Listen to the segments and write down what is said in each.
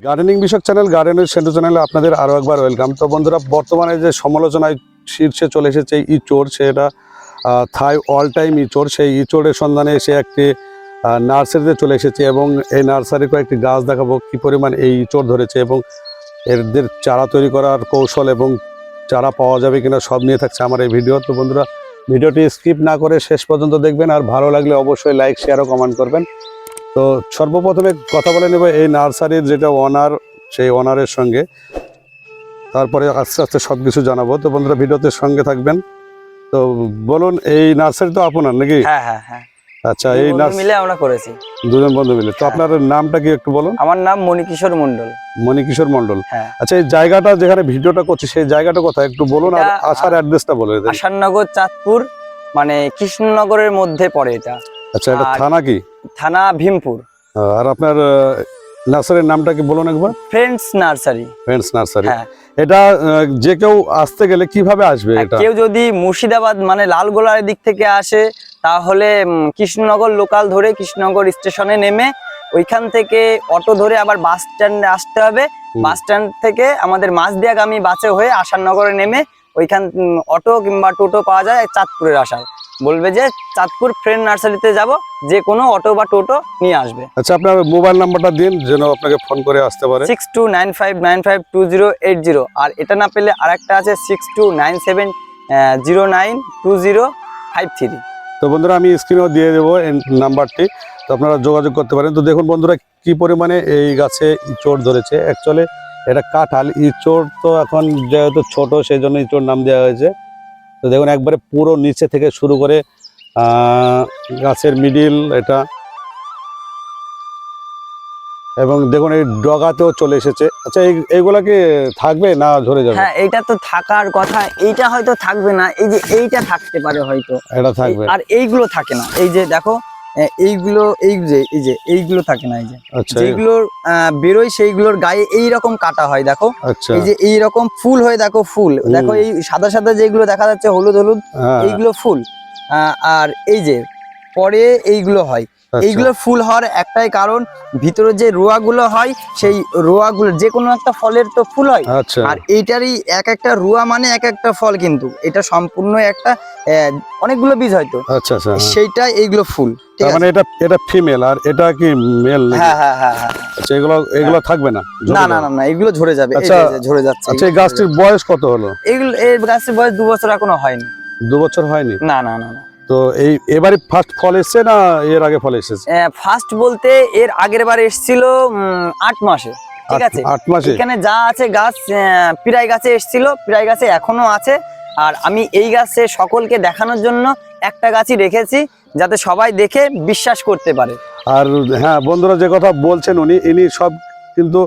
Gardening বিষয়ক channel গার্ডেনের centre চ্যানেলে আপনাদের আরও একবার ওয়েলকাম। তো বন্ধুরা, বর্তমানে যে সমালোচনায় শীর্ষে চলে এসেছে ইঁচড়, সেটা থাই অল টাইম ইঁচড়। সেই ইঁচড়ের সন্ধানে এসে একটি নার্সারিতে চলে এসেছে এবং এই নার্সারির কয়েকটি গাছ দেখাবো কী পরিমাণ এই ইঁচড় ধরেছে এবং এদের চারা তৈরি করার কৌশল এবং চারা পাওয়া যাবে কিনা সব নিয়ে থাকছে আমার এই ভিডিও। তো বন্ধুরা, ভিডিওটি স্কিপ না করে শেষ পর্যন্ত দেখবেন, আর ভালো লাগলে অবশ্যই লাইক শেয়ার ও কমেন্ট করবেন। তো সর্বপ্রথমে কথা বলে নেব এই নার্সারির যেটা ওনার, সেই ওনারের সঙ্গে, তারপরে আস্তে আস্তে সব কিছু জানাবো। তো বন্ধুরা, ভিডিওতে সঙ্গে থাকবেন। তো বলুন, এই নার্সারি তো আপনার নাকি? হ্যাঁ হ্যাঁ হ্যাঁ, আচ্ছা, এই মিলে আমরা করেছি, দুজন বন্ধু মিলে। তো আপনার নামটা কি একটু বলুন। আমার নাম মণিকিশোর মন্ডল। মণিকিশোর মন্ডল। হ্যাঁ। আচ্ছা, এই জায়গাটা যেখানে ভিডিওটা করছি সেই জায়গাটা কোথায় একটু বলুন, আর আসার অ্যাড্রেসটা বলে দেন। আসাননগর, চাঁদপুর, মানে কৃষ্ণনগরের মধ্যে পড়ে এটা। আচ্ছা, এটা থানা কি? থানা ভীমপুর। আর আপনার নার্সারির নামটা কি বলুন একবার। Friends nursery. Friends nursery. হ্যাঁ। এটা যে কেউ আসতে গেলে কিভাবে আসবে? এটা কেউ যদি মুর্শিদাবাদ মানে লালগোলার দিক থেকে আসে তাহলে কৃষ্ণনগর লোকাল ধরে কৃষ্ণনগর স্টেশনে নেমে ওইখান থেকে অটো ধরে আবার বাস স্ট্যান্ডে আসতে হবে। বাস স্ট্যান্ড থেকে আমাদের মাঝদিয়াগামী বাসে হয়ে আসাননগরে নেমে ওইখান অটো কিংবা টোটো পাওয়া যায় চাঁদপুরের আসার। বলবে যে চাঁদপুর ফ্রেন্ড নার্সারিতে যাব, যে কোনো অটো বা টোটো নিয়ে আসবে। আচ্ছা, আপনার মোবাইল নাম্বারটা দিন যেন আপনাকে ফোন করে আসতে পারে। 6295952080। আর এটা না পেলে আরেকটা আছে 6297092053। তো বন্ধুরা, আমি স্ক্রিনেও দিয়ে দেবো এই নাম্বারটি, তো আপনারা যোগাযোগ করতে পারেন। তো দেখুন বন্ধুরা, কি পরিমাণে এই গাছে ইঁচড় ধরেছে। অ্যাকচুয়ালি এটা কাঁঠাল, ইঁচড় তো এখন যেহেতু ছোট সেই জন্য ইঁচড় নাম দেওয়া হয়েছে। তো দেখুন, একবারে পুরো নিচে থেকে শুরু করে গাছের মিডিল এটা, এবং দেখুন এই ডগাতেও চলে এসেছে। আচ্ছা, এইগুলা কি থাকবে না ঝরে যাবে? হ্যাঁ, এইটা তো থাকার কথা, এইটা হয়তো থাকবে না, এই যে এইটা থাকতে পারে হয়তো, এটা থাকবে। আর এইগুলো থাকে না। এই যে দেখো, এইগুলো এইগুলো থাকে না। এই যে যেগুলোর বেরোয় সেইগুলোর গায়ে এইরকম কাটা হয়, দেখো। আচ্ছা, এই যে এইরকম ফুল হয়, দেখো ফুল, দেখো এই সাদা সাদা যেগুলো দেখা যাচ্ছে হলুদ হলুদ, এইগুলো ফুল। আর এই যে পরে এইগুলো হয়। এইগুলো ফুল হওয়ার একটাই কারণ, ভিতরে যে রোয়াগুলো হয় সেই রোয়াগুলো, যে কোনো একটা ফলের তো ফুল হয়। আর এইটারই এক একটা রোয়া মানে এক একটা ফল, কিন্তু এটা সম্পূর্ণ একটা অনেকগুলো বীজ হয়তো। আচ্ছা আচ্ছা, সেইটাই এইগুলো ফুল। তার মানে এটা ফিমেল আর এটা কি মেল? হ্যাঁ হ্যাঁ হ্যাঁ হ্যাঁ। আচ্ছা, এগুলো থাকবে না? না না না, এগুলো ঝরে যাবে। আচ্ছা, ঝরে যাচ্ছে। আচ্ছা, এই গাছটির বয়স কত হলো? এই গাছের বয়স 2 বছর এখনো হয়নি। 2 বছর হয়নি? না না না না। তো এবারে ফার্স্ট ফল এসেছে না এর আগে ফল এসেছে? ফার্স্ট বলতে এর আগের বার এসেছিল 8 মাসে। ঠিক আছে, 8 মাসে এখানে যা আছে গাছ, পিরাই গাছে এসেছিল, পিরাই গাছে এখনো আছে। আর আমি এই গাছে সকলকে দেখানোর জন্য একটা গাছই রেখেছি, যাতে সবাই দেখে বিশ্বাস করতে পারে। আর হ্যাঁ বন্ধুরা, যে কথা বলছেন ইনি সব কিন্তু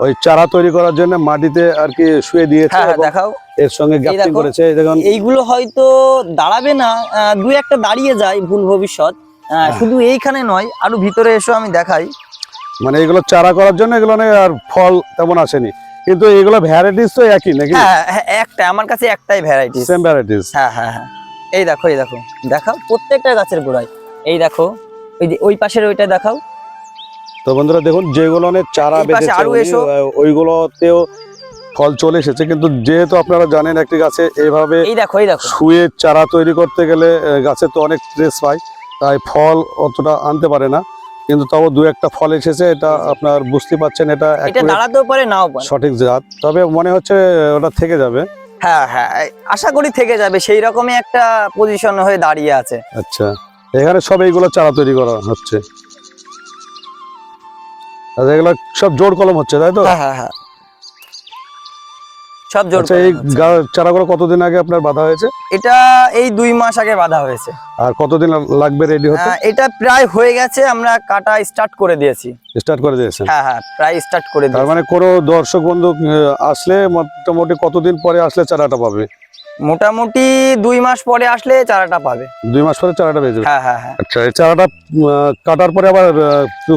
ওই চারা তৈরি করার জন্য মাটিতে আর কি শুয়ে দিয়েছে। হ্যাঁ, দেখাও। এর সঙ্গে গ্যাপটিং করেছে। দেখুন, এইগুলো হয়তো দাঁড়াবে না, দুই একটা দাঁড়িয়ে যায় ভুল ভবিষ্যৎ। শুধু এইখানে নয়, আরো ভিতরে এসো আমি দেখাই। মানে এগুলো চারা করার জন্য এগুলো আর ফল তেমন আসেনি, কিন্তু এগুলো ভ্যারাইটিস তো একই নাকি? হ্যাঁ, একটা আমার কাছে একটাই ভ্যারাইটি, সেম ভ্যারাইটিস। হ্যাঁ হ্যাঁ হ্যাঁ। এই দেখো, এই দেখো, দেখাও প্রত্যেকটা গাছের গোড়ায়। এই দেখো, ওই যে ওই পাশের ওইটা দেখাও। তো বন্ধুরা দেখুন, যেগুলো চারা বেঁধেছে ওইগুলোতেও ফল চলে এসেছে, কিন্তু যেহেতু আপনারা জানেন একটি গাছে এইভাবে এই দেখো শুয়ে চারা তৈরি করতে গেলে গাছে তো অনেক স্ট্রেস পায়, তাই ফল অতটা আনতে পারে না। কিন্তু তাও 2-1টা ফল এসেছে, এটা আপনার বুঝতে পারছেন। এটা দাঁড়াতেও পারে, নাও পারে, সঠিক জাত। তবে মনে হচ্ছে ওটা থেকে যাবে। হ্যাঁ হ্যাঁ, আশা করি থেকে যাবে, সেই রকমই একটা পজিশন হয়ে দাঁড়িয়ে আছে। আচ্ছা, এখানে সব এইগুলো চারা তৈরি করা হচ্ছে, এগুলো সব জোড় কলম হচ্ছে, তাই তো? হ্যাঁ হ্যাঁ হ্যাঁ, সব জোড়। আচ্ছা, এই চারাগুলো কতদিন আগে আপনার বাঁধা হয়েছে? এটা এই 2 মাস আগে বাঁধা হয়েছে। আর কতদিন লাগবে রেডি হতে? এটা প্রায় হয়ে গেছে, আমরা কাটা স্টার্ট করে দিয়েছি। স্টার্ট করে দিয়েছেন? হ্যাঁ হ্যাঁ, প্রায় স্টার্ট করে দিয়েছি। তার মানে কোনো দর্শক বন্ধু আসলে মোটামুটি কতদিন পরে আসলে চারাটা পাবে? মোটামুটি 2 মাস পরে আসলে চারাটা পাবে। 2 মাস পরে চারাটা পেয়ে যাবে? হ্যাঁ হ্যাঁ হ্যাঁ। আচ্ছা, এই চারাটা কাটার পরে আবার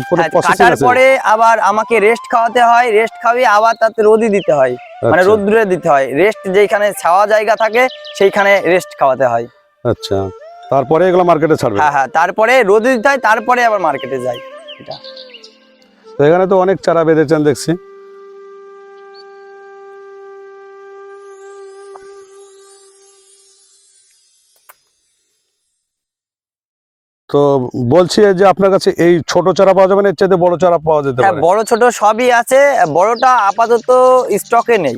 কোনো প্রসেসিং আছে? কাটার পরে আবার আমাকে রেস্ট খাওয়াতে হয়, রেস্ট খাওয়িয়ে আবার তাতে রোদই দিতে হয়, মানে রোদ্দুরে দিতে হয়। রেস্ট যেখানে ছাওয়া জায়গা থাকে সেইখানে রেস্ট খাওয়াতে হয়। আচ্ছা, তারপরে এগুলো মার্কেটে ছাড়বে? হ্যাঁ হ্যাঁ, তারপরে রোদে দিতে হয়, তারপরে আবার মার্কেটে যায় এটা। তো এখানে তো অনেক চারা বেঁধেছেন দেখছি। তো বলছি যে আপনার কাছে এই ছোট চারা পাওয়া যাবে না, এর চাইতে বড় চারা পাওয়া যেতে হ্যাঁ পারে? বড় ছোট সবই আছে, বড়টা আপাতত স্টকে নেই,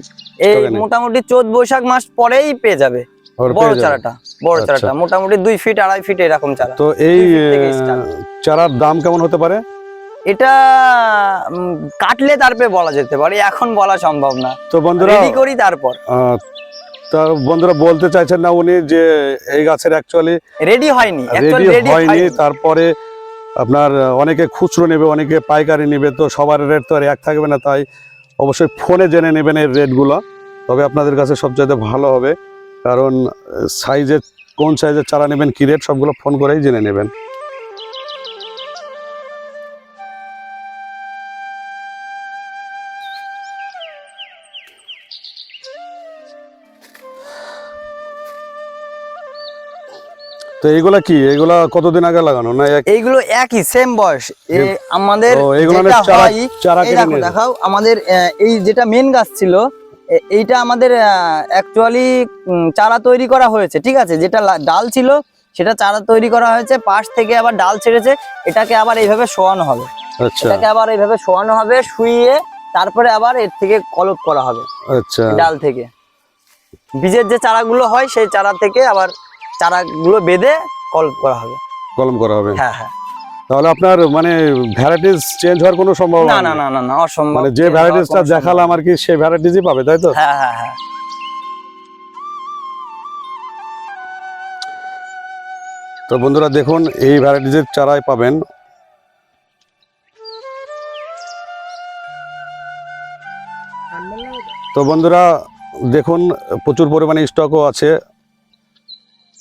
এই Stock এ নেই। মোটামুটি চৈত বৈশাখ মাস পরেই পেয়ে যাবে ওর বড় পেয়ে যাবে। চারাটা। বড় আচ্ছা। চারাটা মোটামুটি 2 ফিট 2.5 ফিট এরকম চারা। তো এই 2 feet থেকে start। চারার দাম কেমন হতে পারে? এটা কাটলে তারপরে বলা যেতে পারে, এখন বলা সম্ভব না, তো বন্ধুরা রেডি করি তারপর। তা বন্ধুরা বলতে চাইছেন না উনি যে এই গাছের অ্যাকচুয়ালি রেডি হয়নি, রেডি হয়নি, তারপরে আপনার অনেকে খুচরো নেবে, অনেকে পাইকারি নেবে, তো সবার রেট তো আর এক থাকবে না, তাই অবশ্যই ফোনে জেনে নেবেন এর রেটগুলো, তবে আপনাদের কাছে সবচাইতে ভালো হবে, কারণ সাইজের কোন সাইজের চারা নেবেন, কি রেট, সবগুলো ফোন করেই জেনে নেবেন। তো এইগুলা কি, এইগুলা কতদিন আগে লাগানো না? এইগুলো একই সেম বয়স। আমাদের ও, এইগুলো যেটা চারা হয়, চারা এই কেটে দেখো নিয়ে দেখাও, আমাদের এই যেটা মেন গাছ ছিল, এইটা আমাদের অ্যাকচুয়ালি চারা তৈরি করা হয়েছে, ঠিক আছে, যেটা ডাল ছিল সেটা চারা তৈরি করা হয়েছে, পাশ থেকে আবার ডাল ছেড়েছে, এটাকে আবার এইভাবে শোয়ানো হবে, আচ্ছা এটাকে আবার এইভাবে শোয়ানো হবে, শুইয়ে তারপরে আবার এর থেকে কলপ করা হবে, আচ্ছা। ডাল থেকে বীজের যে চারাগুলো হয় সেই চারা থেকে আবার চারাগুলো বেঁধে কলপ করা হবে। কলম করা হবে। হ্যাঁ হ্যাঁ। তাহলে আপনার মানে ভ্যারাইটিস চেঞ্জ হওয়ার কোনো সম্ভাবনা না না নেই? না না না, অসম্ভব। মানে যে change হওয়ার ভ্যারাইটিসটা কোনো দেখালাম আর কি, সেই ভ্যারাইটিসই পাবে, তাই তো? সম্ভাবনা- হ্যাঁ হ্যাঁ হ্যাঁ। তো বন্ধুরা দেখুন, এই ভ্যারাইটিসের চারাই পাবেন। তো বন্ধুরা দেখুন, প্রচুর পরিমাণে স্টকও আছে,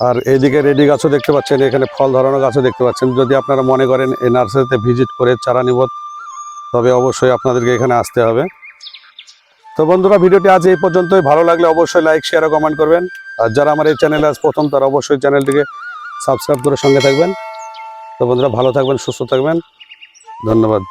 আর এইদিকে রেডি গাছও দেখতে পাচ্ছেন, এখানে ফল ধরানো গাছও দেখতে পাচ্ছেন। যদি আপনারা মনে করেন এই নার্সারিতে ভিজিট করে চারা নিব, তবে অবশ্যই আপনাদেরকে এখানে আসতে হবে। তো বন্ধুরা ভিডিওটি আজ এই পর্যন্তই, ভালো লাগলে অবশ্যই লাইক শেয়ার ও কমেন্ট করবেন, আর যারা আমার এই চ্যানেলে আজ প্রথম তারা অবশ্যই চ্যানেলটিকে সাবস্ক্রাইব করে সঙ্গে থাকবেন। তো বন্ধুরা ভালো থাকবেন, সুস্থ থাকবেন, ধন্যবাদ।